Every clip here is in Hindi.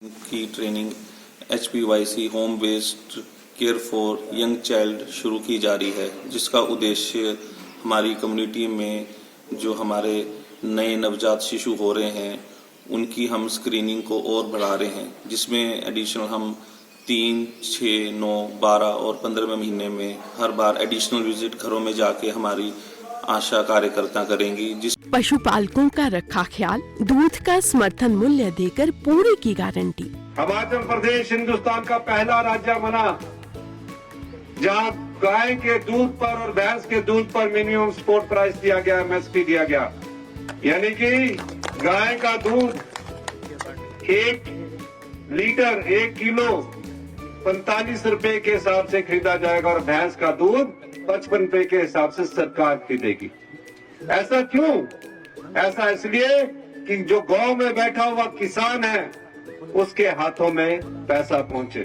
की training HPYC home based care for young child शुरू की जा रही है, जिसका उद्देश्य हमारी कम्युनिटी में जो हमारे नए नवजात शिशु हो रहे हैं उनकी हम स्क्रीनिंग को और बढ़ा रहे हैं, जिसमें एडिशनल हम 3, 6, 9, 12 और 15वें महीने में हर बार एडिशनल विजिट घरों में जाके हमारी आशा कार्यकर्ता करेंगी। जिस पशुपालकों का रखा ख्याल, दूध का समर्थन मूल्य देकर पूरी की गारंटी। हिमाचल प्रदेश हिंदुस्तान का पहला राज्य बना जहां गाय के दूध पर और भैंस के दूध पर मिनिमम सपोर्ट प्राइस दिया गया, MSP दिया गया, यानी कि गाय का दूध 1 लीटर 1 किलो 45 रुपए के हिसाब से खरीदा जाएगा और भैंस का दूध 55 रुपए के हिसाब से सरकार खरीदेगी। ऐसा क्यों? ऐसा इसलिए कि जो गांव में बैठा हुआ किसान है उसके हाथों में पैसा पहुंचे।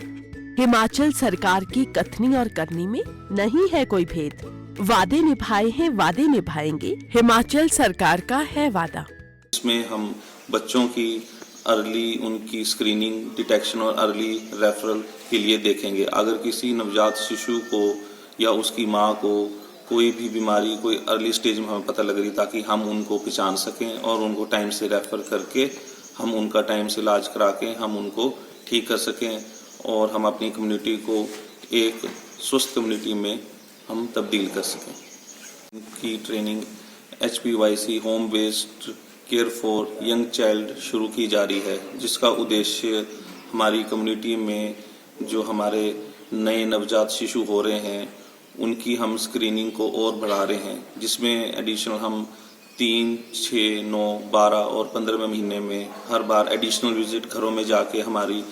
हिमाचल सरकार की कथनी और करनी में नहीं है कोई भेद। वादे निभाए हैं, वादे निभाएंगे, हिमाचल सरकार का है वादा। इसमें हम बच्चों की अर्ली उनकी स्क्रीनिंग, डिटेक्शन और अर्ली रेफरल के लिए देखेंगे। अगर किसी नवजात शिशु को या उसकी माँ को कोई भी बीमारी कोई अर्ली स्टेज में हमें पता लग रही, ताकि हम उनको पहचान सकें और उनको टाइम से रेफर करके हम उनका टाइम से इलाज करा के हम उनको ठीक कर सकें और हम अपनी कम्युनिटी को एक स्वस्थ कम्युनिटी में हम तब्दील कर सकें। की training HPYC home based care for young child शुरू की जा रही है, जिसका उद्देश्य हमारी कम्युनिटी में जो हमारे नए नवजात शिशु हो रहे हैं उनकी हम स्क्रीनिंग को और बढ़ा रहे हैं, जिसमें एडिशनल हम 3, 6, 9, 12 और 15वें महीने में हर बार एडिशनल विजिट घरों में जाके हमारी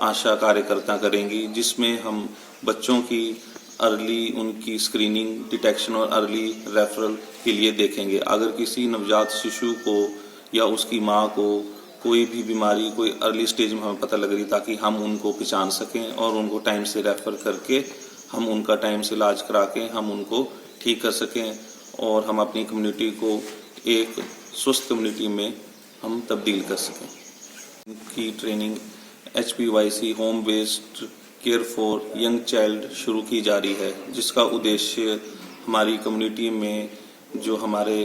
आशा कार्यकर्ता करेंगी, जिसमें हम बच्चों की अर्ली उनकी स्क्रीनिंग, डिटेक्शन और अर्ली रेफरल के लिए देखेंगे। अगर किसी नवजात शिशु को या उसकी माँ को कोई भी बीमारी कोई अर्ली स्टेज में हमें पता लग रही, ताकि हम उनको पहचान सकें और उनको टाइम से रेफर करके हम उनका टाइम से इलाज करा के हम उनको ठीक कर सकें और हम अपनी कम्युनिटी को एक स्वस्थ कम्युनिटी में हम तब्दील कर सकें। की training HPYC home based care for young child शुरू की जा रही है, जिसका उद्देश्य हमारी कम्युनिटी में जो हमारे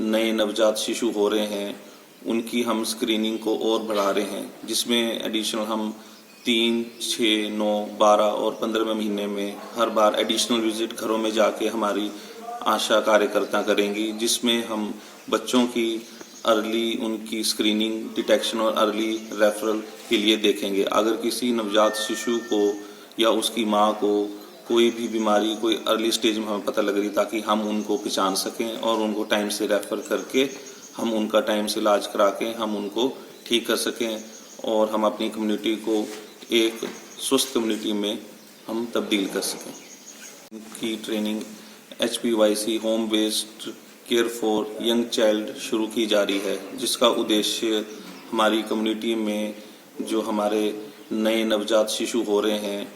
नए नवजात शिशु हो रहे हैं उनकी हम स्क्रीनिंग को और बढ़ा रहे हैं, जिसमें एडिशनल हम 3, 6, 9, 12 और 15वें महीने में हर बार एडिशनल विजिट घरों में जाके हमारी आशा कार्यकर्ता करेंगी, जिसमें हम बच्चों की अर्ली उनकी स्क्रीनिंग, डिटेक्शन और अर्ली रेफरल के लिए देखेंगे। अगर किसी नवजात शिशु को या उसकी माँ को कोई भी बीमारी कोई अर्ली स्टेज में हमें पता लग रही, ताकि हम उनको पहचान सकें और उनको टाइम से रेफर करके हम उनका टाइम से इलाज करा के हम उनको ठीक कर सकें और हम अपनी कम्युनिटी को एक स्वस्थ कम्युनिटी में हम तब्दील कर सकें। की training HPYC home based care for young child शुरू की जा रही है, जिसका उद्देश्य हमारी कम्युनिटी में जो हमारे नए नवजात शिशु हो रहे हैं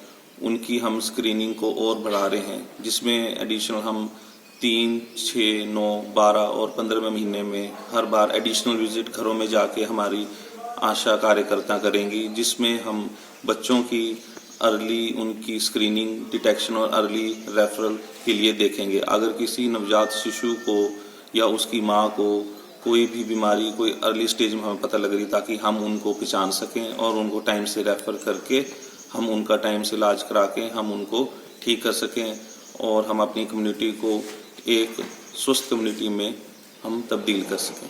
उनकी हम स्क्रीनिंग को और बढ़ा रहे हैं, जिसमें एडिशनल हम 3, 6, 9, 12 और 15वें महीने में हर बार एडिशनल विजिट घरों में जाके हमारी आशा कार्यकर्ता करेंगी, जिसमें हम बच्चों की अर्ली उनकी स्क्रीनिंग, डिटेक्शन और अर्ली रेफरल के लिए देखेंगे। अगर किसी नवजात शिशु को या उसकी माँ को कोई भी बीमारी कोई अर्ली स्टेज में हमें पता लग रही, ताकि हम उनको पहचान सकें और उनको टाइम से रेफर करके हम उनका टाइम से इलाज करा के हम उनको ठीक कर सकें और हम अपनी कम्युनिटी को एक स्वस्थ कम्युनिटी में हम तब्दील कर सकें।